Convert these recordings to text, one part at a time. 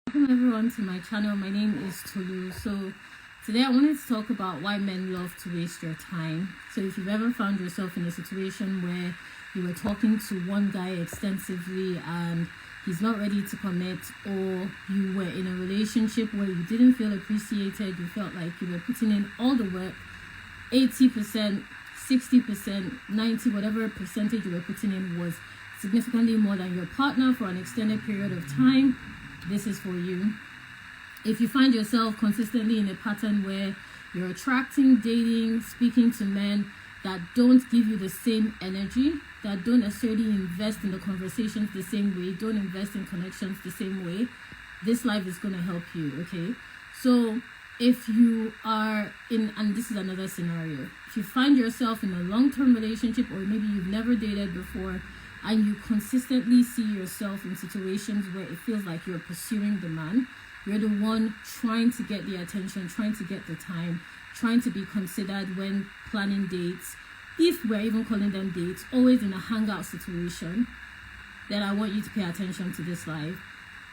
Welcome everyone to my channel. My name is Tolu. So today I wanted to talk about why men love to waste your time. So if you've ever found yourself in a situation where you were talking to one guy extensively and he's not ready to commit, or you were in a relationship where you didn't feel appreciated, you felt like you were putting in all the work, 80%, 60%, 90%, whatever percentage you were putting in was significantly more than your partner for an extended period of time, this is for you. If you find yourself consistently in a pattern where you're attracting, dating, speaking to men that don't give you the same energy, that don't necessarily invest in the conversations the same way, don't invest in connections the same way, this life is going to help you, okay? So if you are in, and this is another scenario, if you find yourself in a long-term relationship, or maybe you've never dated before, and you consistently see yourself in situations where it feels like you're pursuing the man, you're the one trying to get the attention, trying to get the time, trying to be considered when planning dates, if we're even calling them dates, always in a hangout situation, then I want you to pay attention to this live.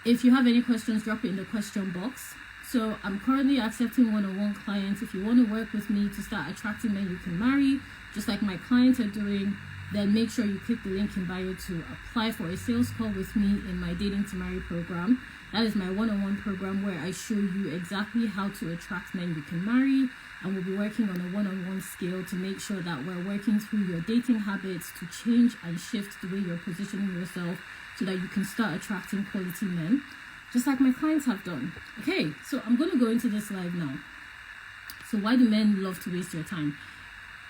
If you have any questions, drop it in the question box. So I'm currently accepting one-on-one clients. If you want to work with me to start attracting men you can marry, just like my clients are doing, then make sure you click the link in bio to apply for a sales call with me in my Dating to Marry program. That is my one-on-one program where I show you exactly how to attract men you can marry, and we'll be working on a one-on-one scale to make sure that we're working through your dating habits to change and shift the way you're positioning yourself so that you can start attracting quality men, just like my clients have done. Okay, so I'm going to go into this live now. So why do men love to waste your time?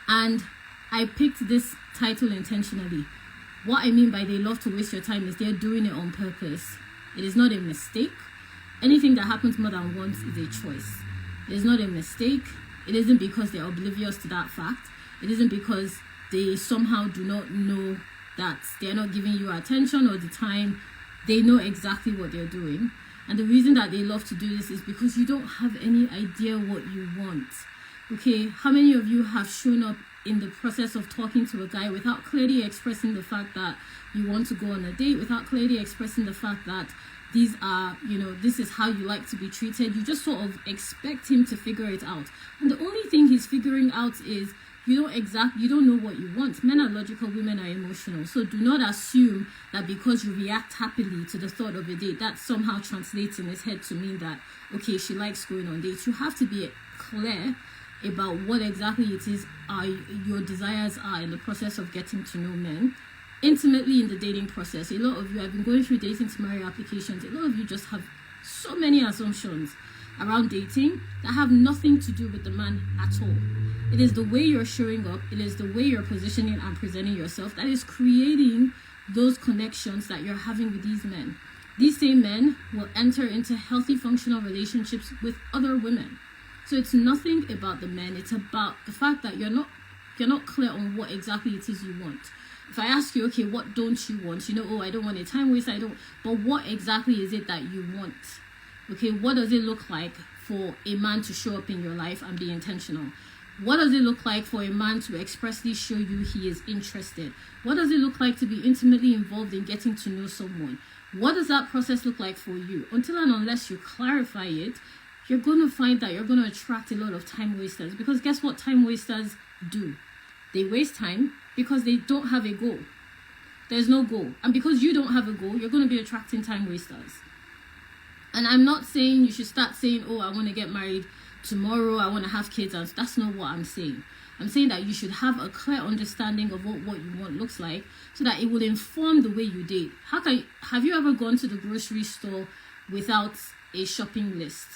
And I picked this title intentionally. What I mean by they love to waste your time is they're doing it on purpose. It is not a mistake. Anything that happens more than once is a choice. It is not a mistake. It isn't because they're oblivious to that fact. It isn't because they somehow do not know that they're not giving you attention or the time. They know exactly what they're doing. And the reason that they love to do this is because you don't have any idea what you want. Okay, how many of you have shown up in the process of talking to a guy without clearly expressing the fact that you want to go on a date, without clearly expressing the fact that these are, this is how you like to be treated? You just sort of expect him to figure it out. And the only thing he's figuring out is you don't know what you want. Men are logical, women are emotional. So do not assume that because you react happily to the thought of a date, that somehow translates in his head to mean that, okay, she likes going on dates. You have to be clear about what exactly it is your desires are in the process of getting to know men intimately in the dating process. A lot of you have been going through Dating to Marry applications. A lot of you just have so many assumptions around dating that have nothing to do with the man at all. It is the way you're showing up, it is the way you're positioning and presenting yourself that is creating those connections that you're having with these men. These same men will enter into healthy functional relationships with other women. So it's nothing about the men, it's about the fact that you're not clear on what exactly it is you want. If I ask you, okay, what don't you want? I don't want a time waster, but what exactly is it that you want? Okay, what does it look like for a man to show up in your life and be intentional? What does it look like for a man to expressly show you he is interested? What does it look like to be intimately involved in getting to know someone? What does that process look like for you? Until and unless you clarify it, you're going to find that you're going to attract a lot of time wasters. Because guess what time wasters do? They waste time because they don't have a goal. There's no goal. And because you don't have a goal, you're going to be attracting time wasters. And I'm not saying you should start saying, oh, I want to get married tomorrow, I want to have kids. And that's not what I'm saying. I'm saying that you should have a clear understanding of what you want looks like so that it will inform the way you date. Have you ever gone to the grocery store without a shopping list?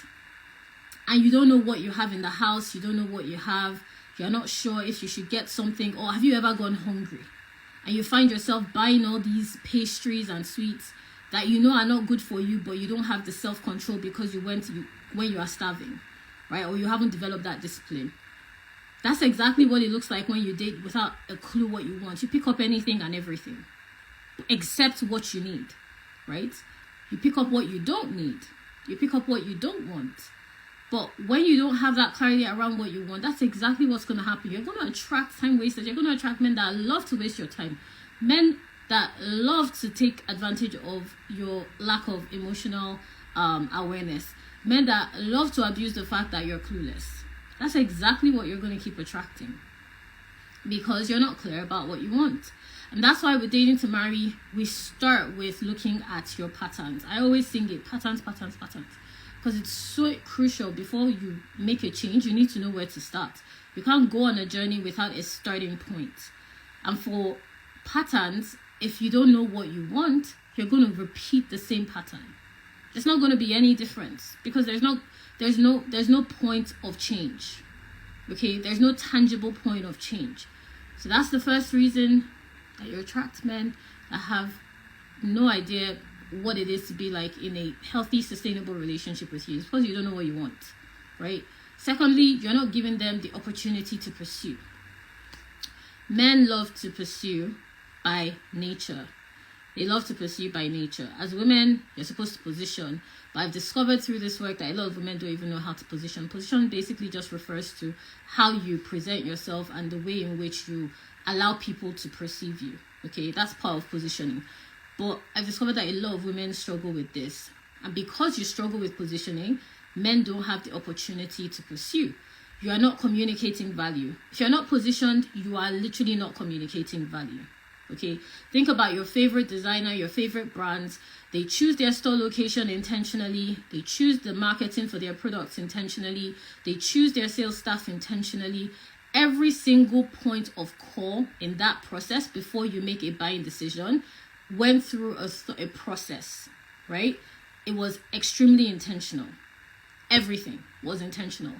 And you don't know what you have in the house, you don't know what you have, you're not sure if you should get something, or have you ever gone hungry? And you find yourself buying all these pastries and sweets that you know are not good for you, but you don't have the self-control because when you are starving, right? Or you haven't developed that discipline. That's exactly what it looks like when you date without a clue what you want. You pick up anything and everything, except what you need, right? You pick up what you don't need. You pick up what you don't want. But when you don't have that clarity around what you want, that's exactly what's going to happen. You're going to attract time wasters. You're going to attract men that love to waste your time. Men that love to take advantage of your lack of emotional awareness. Men that love to abuse the fact that you're clueless. That's exactly what you're going to keep attracting, because you're not clear about what you want. And that's why with Dating to Marry, we start with looking at your patterns. I always sing it, patterns, patterns, patterns, because it's so crucial. Before you make a change, you need to know where to start. You can't go on a journey without a starting point. And for patterns, if you don't know what you want, you're going to repeat the same pattern. There's not going to be any difference, because there's no point of change. Okay, there's no tangible point of change. So that's the first reason that you attract men that have no idea what it is to be like in a healthy, sustainable relationship with you. It's because you don't know what you want, right? Secondly, you're not giving them the opportunity to pursue. Men love to pursue by nature. They love to pursue by nature. As women, you're supposed to position. But I've discovered through this work that a lot of women don't even know how to position. Position basically just refers to how you present yourself and the way in which you allow people to perceive you. Okay, that's part of positioning. But I've discovered that a lot of women struggle with this. And because you struggle with positioning, men don't have the opportunity to pursue. You are not communicating value. If you're not positioned, you are literally not communicating value. Okay, think about your favorite designer, your favorite brands. They choose their store location intentionally. They choose the marketing for their products intentionally. They choose their sales staff intentionally. Every single point of call in that process before you make a buying decision went through a process, right? It was extremely intentional. Everything was intentional.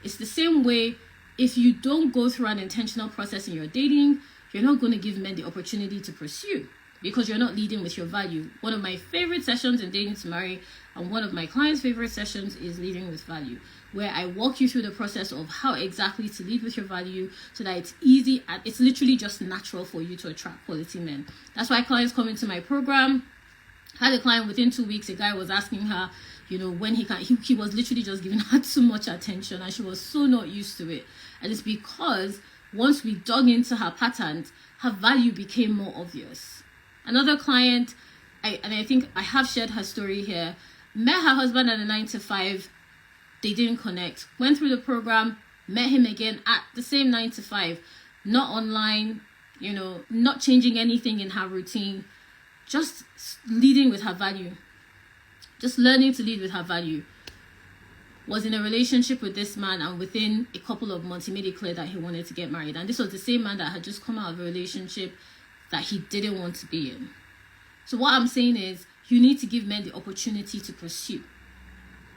It's the same way. If you don't go through an intentional process in your dating, you're not going to give men the opportunity to pursue, because you're not leading with your value. One of my favorite sessions in Dating to Marry, and one of my clients' favorite sessions, is leading with value, where I walk you through the process of how exactly to lead with your value so that it's easy and it's literally just natural for you to attract quality men. That's why clients come into my program. I had a client within 2 weeks, a guy was asking her, when he was literally just giving her too much attention, and she was so not used to it. And it's because once we dug into her patterns, her value became more obvious. Another client, I think I have shared her story here, met her husband at a 9-to-5. They didn't connect. Went through the program, met him again at the same 9-to-5. Not online, not changing anything in her routine. Just leading with her value. Just learning to lead with her value. Was in a relationship with this man, and within a couple of months he made it clear that he wanted to get married. And this was the same man that had just come out of a relationship that he didn't want to be in. So what I'm saying is, you need to give men the opportunity to pursue.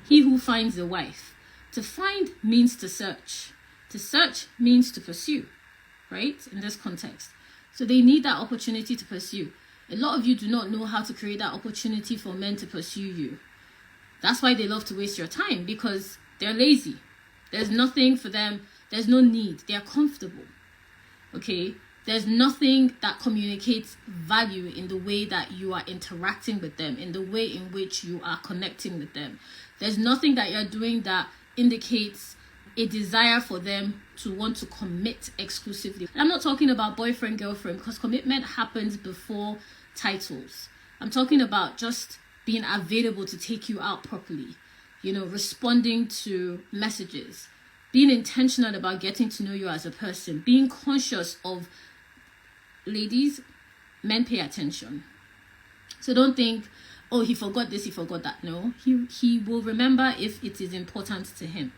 He who finds a wife. To find means to search. To search means to pursue, right? In this context. So they need that opportunity to pursue. A lot of you do not know how to create that opportunity for men to pursue you. That's why they love to waste your time, because they're lazy. There's nothing for them. There's no need. They're comfortable. Okay? There's nothing that communicates value in the way that you are interacting with them, in the way in which you are connecting with them. There's nothing that you're doing that indicates a desire for them to want to commit exclusively. I'm not talking about boyfriend, girlfriend, because commitment happens before titles. I'm talking about just being available to take you out properly, responding to messages, being intentional about getting to know you as a person, being conscious of, ladies, men pay attention. So don't think, oh, he forgot this, he forgot that. No, he will remember if it is important to him.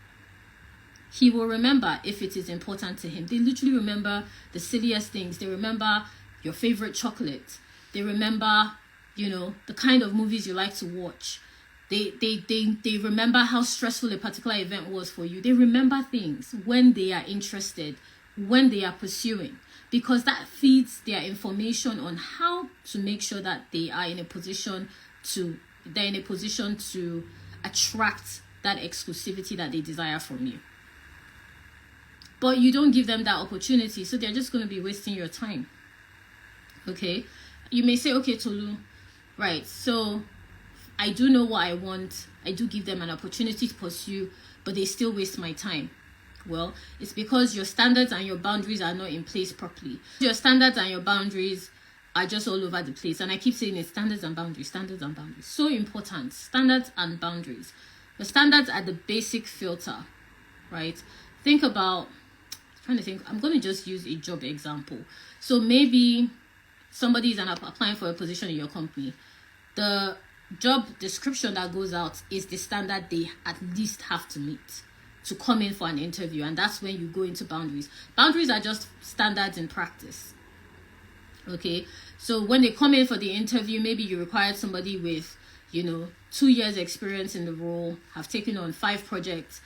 He will remember if it is important to him. They literally remember the silliest things. They remember your favorite chocolate. They remember the kind of movies you like to watch. They remember how stressful a particular event was for you. They remember things when they are interested, when they are pursuing, because that feeds their information on how to make sure that they are in a position to attract that exclusivity that they desire from you. But you don't give them that opportunity, so they're just going to be wasting your time. Okay? You may say, okay, Tolu, right, so I do know what I want. I do give them an opportunity to pursue, but they still waste my time. Well, it's because your standards and your boundaries are not in place properly. Your standards and your boundaries are just all over the place. And I keep saying it, standards and boundaries, standards and boundaries. So important. Standards and boundaries. The standards are the basic filter, right? Think about, trying to think, I'm going to just use a job example. So maybe somebody is applying for a position in your company. The job description that goes out is the standard they at least have to meet to come in for an interview. And that's when you go into boundaries. Boundaries are just standards in practice. Okay, so when they come in for the interview, maybe you required somebody with, 2 years experience in the role, have taken on 5 projects.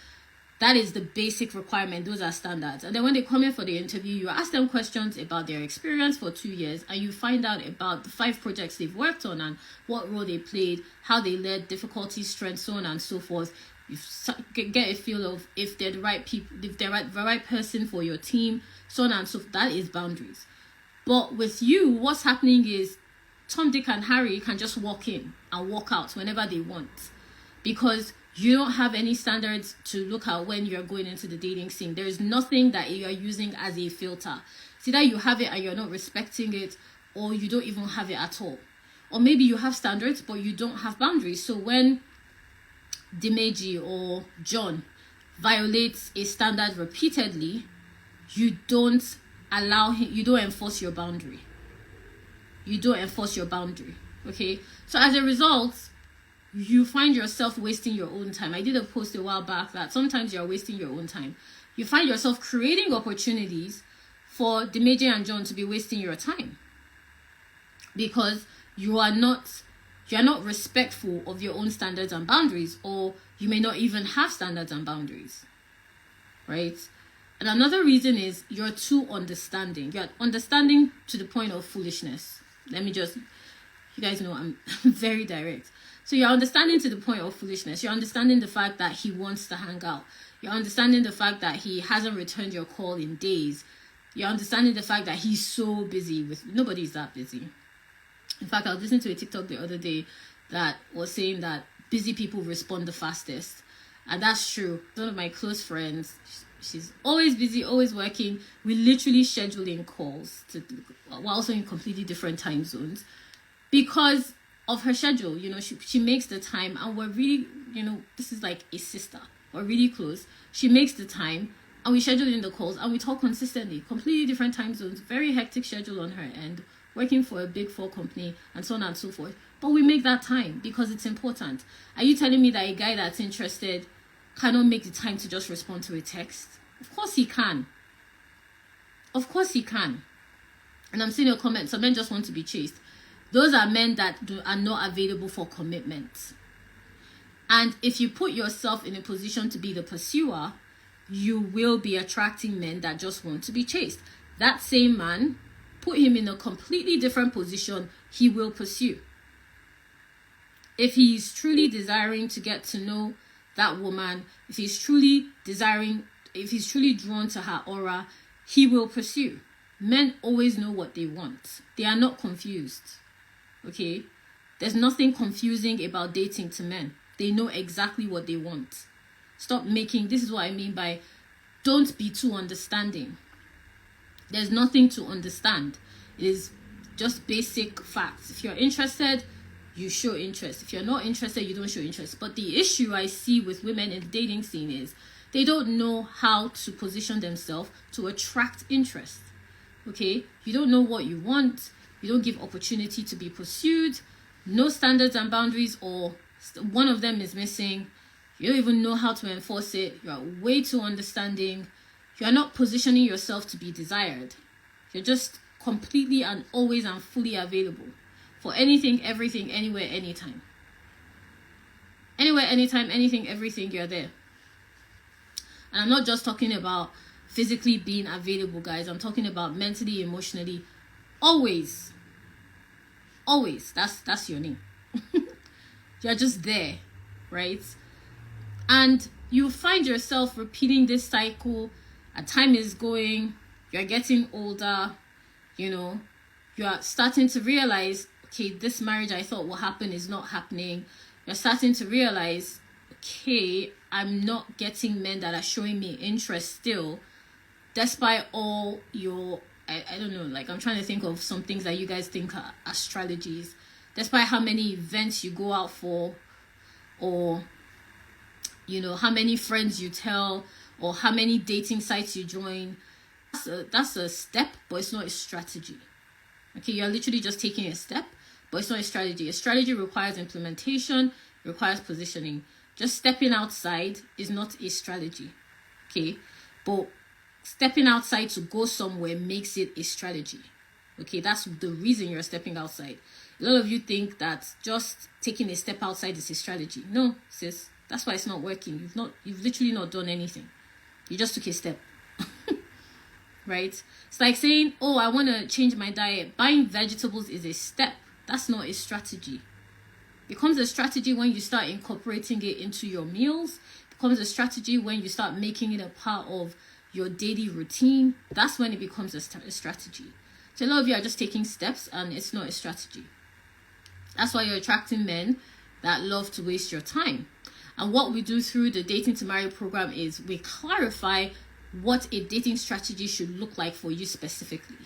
That is the basic requirement. Those are standards. And then when they come in for the interview, you ask them questions about their experience for 2 years, and you find out about the 5 projects they've worked on and what role they played, how they led, difficulties, strengths, so on and so forth. You get a feel of if they're the right people, if they're the right person for your team, so on and so forth. That is boundaries. But with you, what's happening is Tom, Dick, and Harry can just walk in and walk out whenever they want, because you don't have any standards to look at when you're going into the dating scene. There is nothing that you're using as a filter. It's either you have it and you're not respecting it, or you don't even have it at all. Or maybe you have standards, but you don't have boundaries. So when Dimeji or John violates a standard repeatedly, you don't allow him, you don't enforce your boundary. You don't enforce your boundary. Okay? So as a result, you find yourself wasting your own time. I did a post a while back that sometimes you're wasting your own time. You find yourself creating opportunities for Dimeji and John to be wasting your time, because you're not respectful of your own standards and boundaries, or you may not even have standards and boundaries, right? And another reason is you're too understanding. You're understanding to the point of foolishness. You guys know I'm very direct. So you're understanding to the point of foolishness. You're understanding the fact that he wants to hang out. You're understanding the fact that he hasn't returned your call in days. You're understanding the fact that he's so busy with, nobody's that busy. In fact, I was listening to a TikTok the other day that was saying that busy people respond the fastest. And that's true. One of my close friends, she's always busy, always working. We literally schedule in calls we're also in completely different time zones because of her schedule. She makes the time, and we're really, this is like a sister. We're really close. She makes the time, and we schedule in the calls, and we talk consistently. Completely different time zones, very hectic schedule on her end, working for a big 4 company, and so on and so forth. But we make that time because it's important. Are you telling me that a guy that's interested cannot make the time to just respond to a text? Of course he can. Of course he can. And I'm seeing your comments. Some men just want to be chased. Those are men that are not available for commitment. And if you put yourself in a position to be the pursuer, you will be attracting men that just want to be chased. That same man, put him in a completely different position, he will pursue. If he's truly desiring to get to know that woman, if he's truly drawn to her aura, he will pursue. Men always know what they want. They are not confused. Okay? There's nothing confusing about dating to men. They know exactly what they want. This is what I mean by don't be too understanding. There's nothing to understand. It is just basic facts. If you're interested, you show interest. If you're not interested, you don't show interest. But the issue I see with women in the dating scene is they don't know how to position themselves to attract interest. Okay? You don't know what you want. You don't give opportunity to be pursued. No standards and boundaries, or one of them is missing. You don't even know how to enforce it. You're way too understanding. You're not positioning yourself to be desired. You're just completely and always and fully available for anything, everything, anywhere, anytime. Anywhere, anytime, anything, everything, you're there. And I'm not just talking about physically being available, guys. I'm talking about mentally, emotionally. Always. Always. That's your name. You're just there, right? And you find yourself repeating this cycle. A time is going. You're getting older. You're starting to realize, okay, this marriage I thought will happen is not happening. You're starting to realize, okay, I'm not getting men that are showing me interest still, despite all your I don't know, like I'm trying to think of some things that you guys think are strategies. Despite how many events you go out for, or how many friends you tell, or how many dating sites you join, that's a step, but it's not a strategy. Okay, you're literally just taking a step, but it's not a strategy. A strategy requires implementation, requires positioning. Just stepping outside is not a strategy. Okay, but stepping outside to go somewhere makes it a strategy. Okay, that's the reason you're stepping outside. A lot of you think that just taking a step outside is a strategy. No, sis, that's why it's not working. You've literally not done anything. You just took a step. Right? It's like saying, oh, I want to change my diet. Buying vegetables is a step. That's not a strategy. It becomes a strategy when you start incorporating it into your meals. It becomes a strategy when you start making it a part of your daily routine. That's when it becomes a strategy. So a lot of you are just taking steps and it's not a strategy. That's why you're attracting men that love to waste your time. And what we do through the Dating to Marry program is we clarify what a dating strategy should look like for you specifically.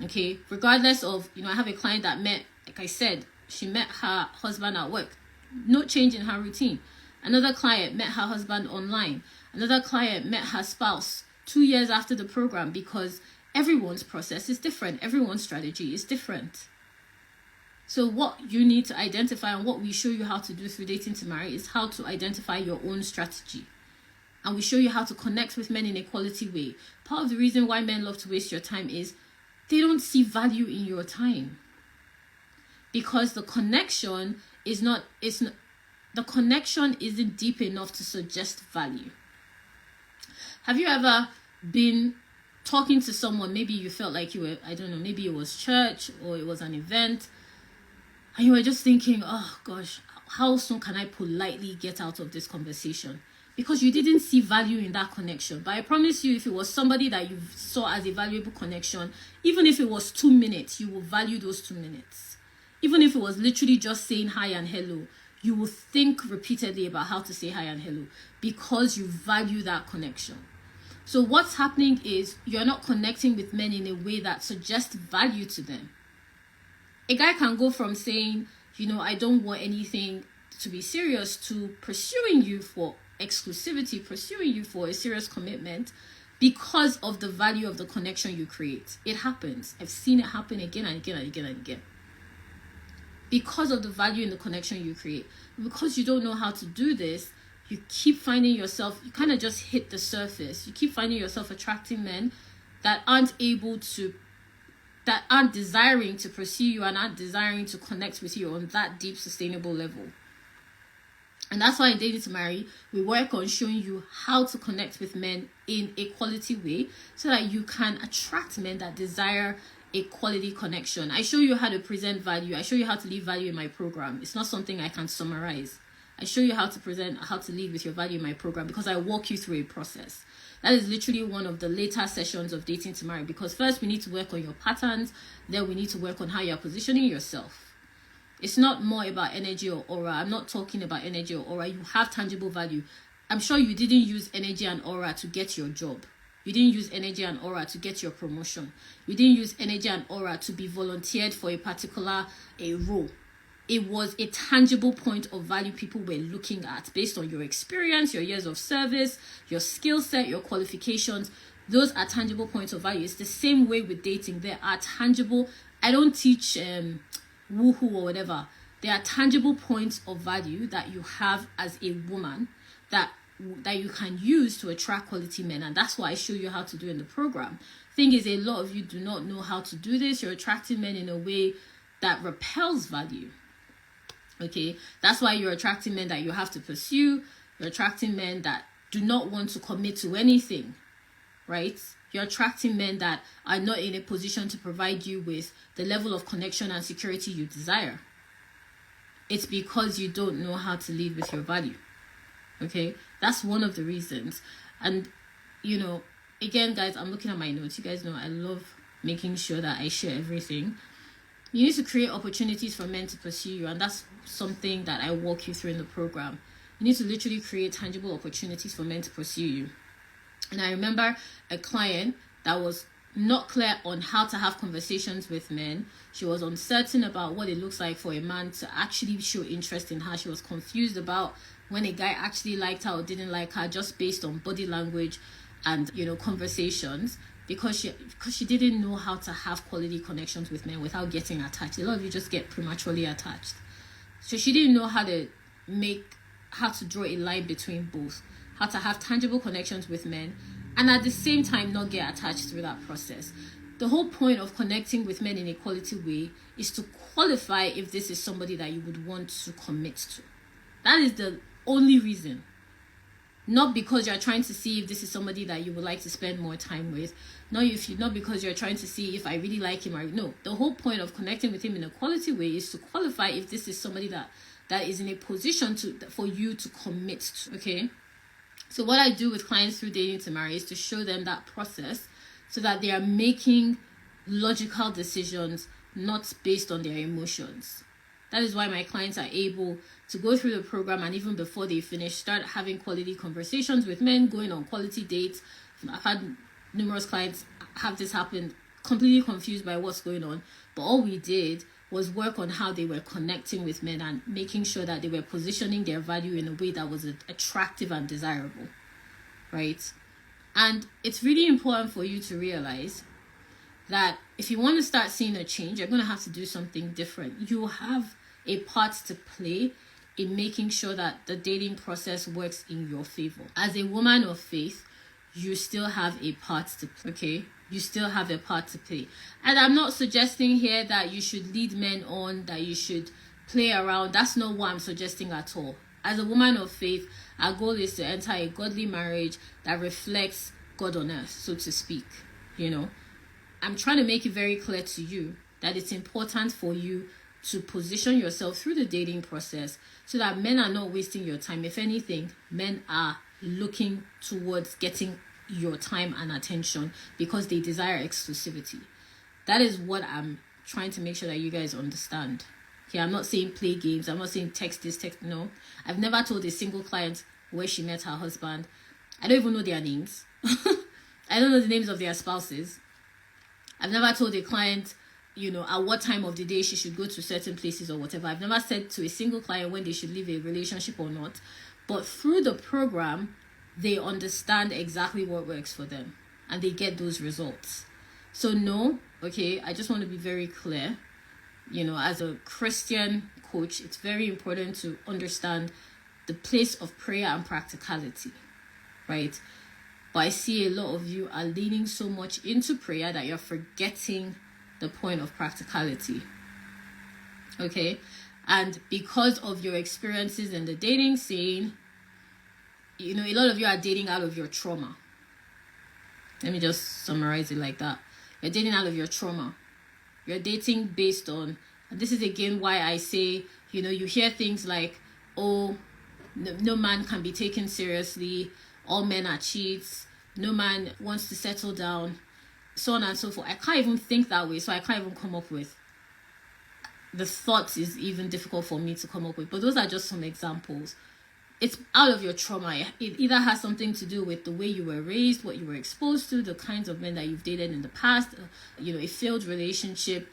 Okay, regardless of, I have a client that met, like I said, she met her husband at work. No change in her routine. Another client met her husband online. Another client met her spouse 2 years after the program, because everyone's process is different. Everyone's strategy is different. So what you need to identify, and what we show you how to do through Dating to Marry, is how to identify your own strategy. And we show you how to connect with men in a quality way. Part of the reason why men love to waste your time is they don't see value in your time. Because the connection the connection isn't deep enough to suggest value. Have you ever been talking to someone, maybe you felt like you were, I don't know, maybe it was church or it was an event, and you were just thinking, oh gosh, how soon can I politely get out of this conversation? Because you didn't see value in that connection. But I promise you, if it was somebody that you saw as a valuable connection, even if it was 2 minutes, you will value those 2 minutes. Even if it was literally just saying hi and hello, you will think repeatedly about how to say hi and hello, because you value that connection. So what's happening is you're not connecting with men in a way that suggests value to them. A guy can go from saying, I don't want anything to be serious, to pursuing you for exclusivity, pursuing you for a serious commitment, because of the value of the connection you create. It happens. I've seen it happen again and again and again and again. Because of the value in the connection you create. Because you don't know how to do this, you keep finding yourself, you kind of just hit the surface. You keep finding yourself attracting men that aren't desiring to pursue you and aren't desiring to connect with you on that deep, sustainable level. And that's why in Dating to Marry, we work on showing you how to connect with men in a quality way, so that you can attract men that desire a quality connection. I show you how to present value. I show you how to leave value in my program. It's not something I can summarize. I show you how to lead with your value in my program, because I walk you through a process. That is literally one of the later sessions of Dating to Marry, because first we need to work on your patterns, then we need to work on how you're positioning yourself. It's not more about energy or aura. I'm not talking about energy or aura. You have tangible value. I'm sure you didn't use energy and aura to get your job. You didn't use energy and aura to get your promotion. You didn't use energy and aura to be volunteered for a particular role. It was a tangible point of value people were looking at based on your experience, your years of service, your skill set, your qualifications. Those are tangible points of value. It's the same way with dating. There are tangible, I don't teach woohoo or whatever. There are tangible points of value that you have as a woman that you can use to attract quality men, and that's what I show you how to do in the program. Thing is, a lot of you do not know how to do this. You're attracting men in a way that repels value. Okay, that's why you're attracting men that you have to pursue. You're attracting men that do not want to commit to anything, right? You're attracting men that are not in a position to provide you with the level of connection and security you desire. It's because you don't know how to lead with your value. Okay, that's one of the reasons. And again, guys, I'm looking at my notes. You guys know I love making sure that I share everything. You need to create opportunities for men to pursue you, and that's something that I walk you through in the program. You need to literally create tangible opportunities for men to pursue you. And I remember a client that was not clear on how to have conversations with men. She was uncertain about what it looks like for a man to actually show interest in her. She was confused about when a guy actually liked her or didn't like her just based on body language and, conversations, because she didn't know how to have quality connections with men without getting attached. A lot of you just get prematurely attached. So she didn't know how to draw a line between both, how to have tangible connections with men and at the same time not get attached through that process. The whole point of connecting with men in a quality way is to qualify if this is somebody that you would want to commit to. That is the only reason. Not because you're trying to see if this is somebody that you would like to spend more time with. Not because you're trying to see if I really like him or no. The whole point of connecting with him in a quality way is to qualify if this is somebody that is in a position for you to commit to. Okay. So what I do with clients through Dating to Marry is to show them that process so that they are making logical decisions, not based on their emotions. That is why my clients are able to go through the program and even before they finish, start having quality conversations with men, going on quality dates. I've had numerous clients have this happen, completely confused by what's going on. But all we did was work on how they were connecting with men and making sure that they were positioning their value in a way that was attractive and desirable, right? And it's really important for you to realize that if you want to start seeing a change, you're going to have to do something different. You have a part to play in making sure that the dating process works in your favor. As a woman of faith, you still have a part to play, okay? You still have a part to play. And I'm not suggesting here that you should lead men on, that you should play around. That's not what I'm suggesting at all. As a woman of faith, our goal is to enter a godly marriage that reflects God on earth, so to speak. I'm trying to make it very clear to you that it's important for you to position yourself through the dating process so that men are not wasting your time. If anything, men are looking towards getting your time and attention because they desire exclusivity. That is what I'm trying to make sure that you guys understand. Okay, I'm not saying play games. I'm not saying text this, text no. I've never told a single client where she met her husband. I don't even know their names. I don't know the names of their spouses. I've never told a client, at what time of the day she should go to certain places or whatever. I've never said to a single client when they should leave a relationship or not. But through the program, they understand exactly what works for them and they get those results. So no, okay, I just want to be very clear. As a Christian coach, it's very important to understand the place of prayer and practicality, right? But I see a lot of you are leaning so much into prayer that you're forgetting the point of practicality. Okay? And because of your experiences in the dating scene, a lot of you are dating out of your trauma. Let me just summarize it like that. You're dating out of your trauma. You're dating based on, and this is again why I say, you hear things like, oh, no man can be taken seriously, all men are cheats, no man wants to settle down, so on and so forth. I can't even think that way, so I can't even come up with. The thoughts is even difficult for me to come up with, but those are just some examples. It's out of your trauma. It either has something to do with the way you were raised, what you were exposed to, the kinds of men that you've dated in the past, a failed relationship.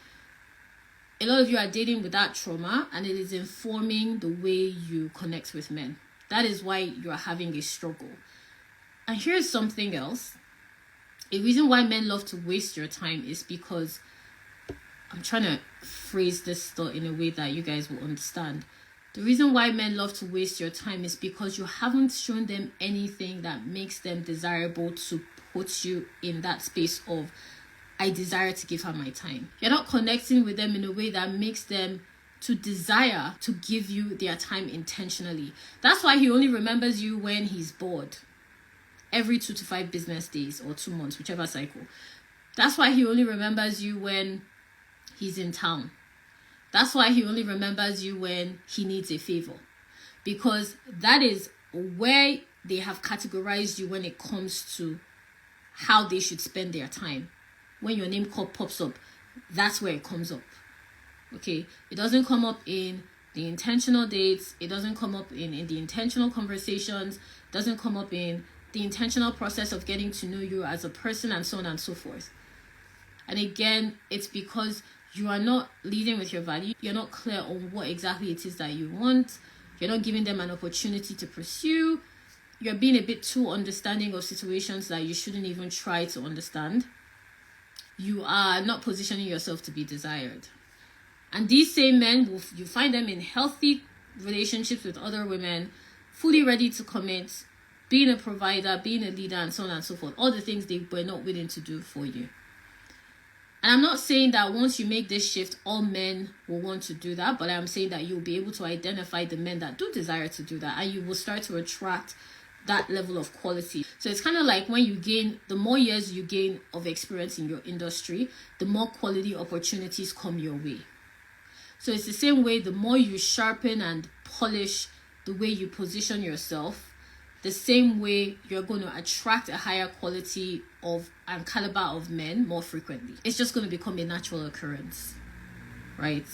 A lot of you are dating with that trauma, and it is informing the way you connect with men. That is why you are having a struggle. And here's something else. A reason why men love to waste your time is because, I'm trying to phrase this thought in a way that you guys will understand. The reason why men love to waste your time is because you haven't shown them anything that makes them desirable to put you in that space of, I desire to give her my time. You're not connecting with them in a way that makes them to desire to give you their time intentionally. That's why he only remembers you when he's bored. Every 2 to 5 business days or 2 months, whichever cycle. That's why he only remembers you when he's in town. That's why he only remembers you when he needs a favor. Because that is where they have categorized you when it comes to how they should spend their time. When your name pops up, that's where it comes up. Okay? It doesn't come up in the intentional dates. It doesn't come up in the intentional conversations. It doesn't come up in the intentional process of getting to know you as a person and so on and so forth. And again, it's because you are not leading with your value. You're not clear on what exactly it is that you want. You're not giving them an opportunity to pursue. You're being a bit too understanding of situations that you shouldn't even try to understand. You are not positioning yourself to be desired. And these same men, you find them in healthy relationships with other women, fully ready to commit, being a provider, being a leader, and so on and so forth. All the things they were not willing to do for you. And I'm not saying that once you make this shift, all men will want to do that, but I'm saying that you'll be able to identify the men that do desire to do that, and you will start to attract that level of quality. So it's kind of like when you gain, the more years you gain of experience in your industry, the more quality opportunities come your way. So it's the same way, the more you sharpen and polish the way you position yourself, the same way you're going to attract a higher quality of and caliber of men more frequently. It's just going to become a natural occurrence, right?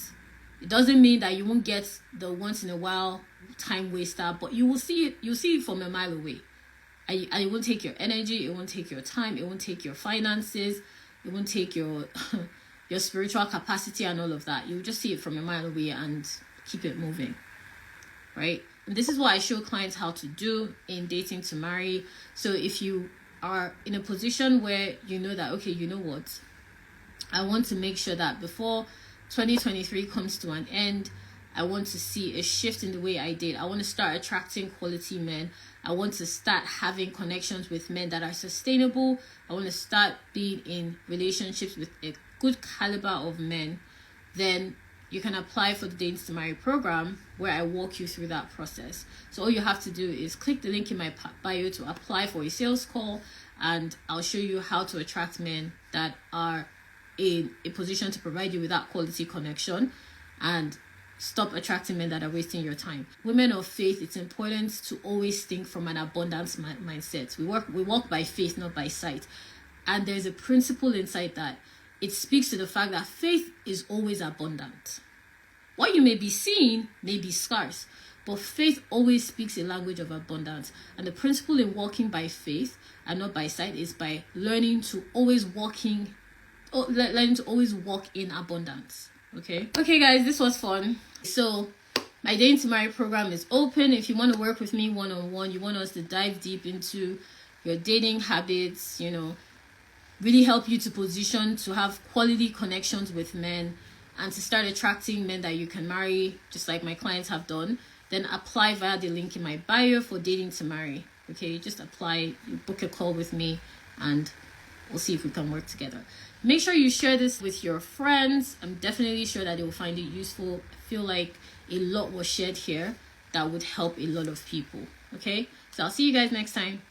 It doesn't mean that you won't get the once in a while time waster, but you will see it. You'll see it from a mile away, and it won't take your energy. It won't take your time. It won't take your finances. It won't take your your spiritual capacity and all of that. You'll just see it from a mile away and keep it moving, right? And this is what I show clients how to do in Dating to Marry. So if you are in a position where you know that, okay, you know what, I want to make sure that before 2023 comes to an end, I want to see a shift in the way I date. I want to start attracting quality men. I want to start having connections with men that are sustainable. I want to start being in relationships with a good caliber of men. Then you can apply for the Dating to Marry program, where I walk you through that process. So all you have to do is click the link in my bio to apply for a sales call, and I'll show you how to attract men that are in a position to provide you with that quality connection, and stop attracting men that are wasting your time. Women of faith, it's important to always think from an abundance mindset. We walk by faith, not by sight. And there's a principle inside that. It speaks to the fact that faith is always abundant. What you may be seeing may be scarce, but faith always speaks a language of abundance. And the principle in walking by faith and not by sight is by learning to always walk in abundance. Okay guys, this was fun. So my Dating to Marry program is open. If you want to work with me one-on-one, you want us to dive deep into your dating habits, really help you to position to have quality connections with men and to start attracting men that you can marry, just like my clients have done, then apply via the link in my bio for Dating to Marry. Okay, just apply, book a call with me, and we'll see if we can work together. Make sure you share this with your friends. I'm definitely sure that they will find it useful. I feel like a lot was shared here that would help a lot of people. Okay, so I'll see you guys next time.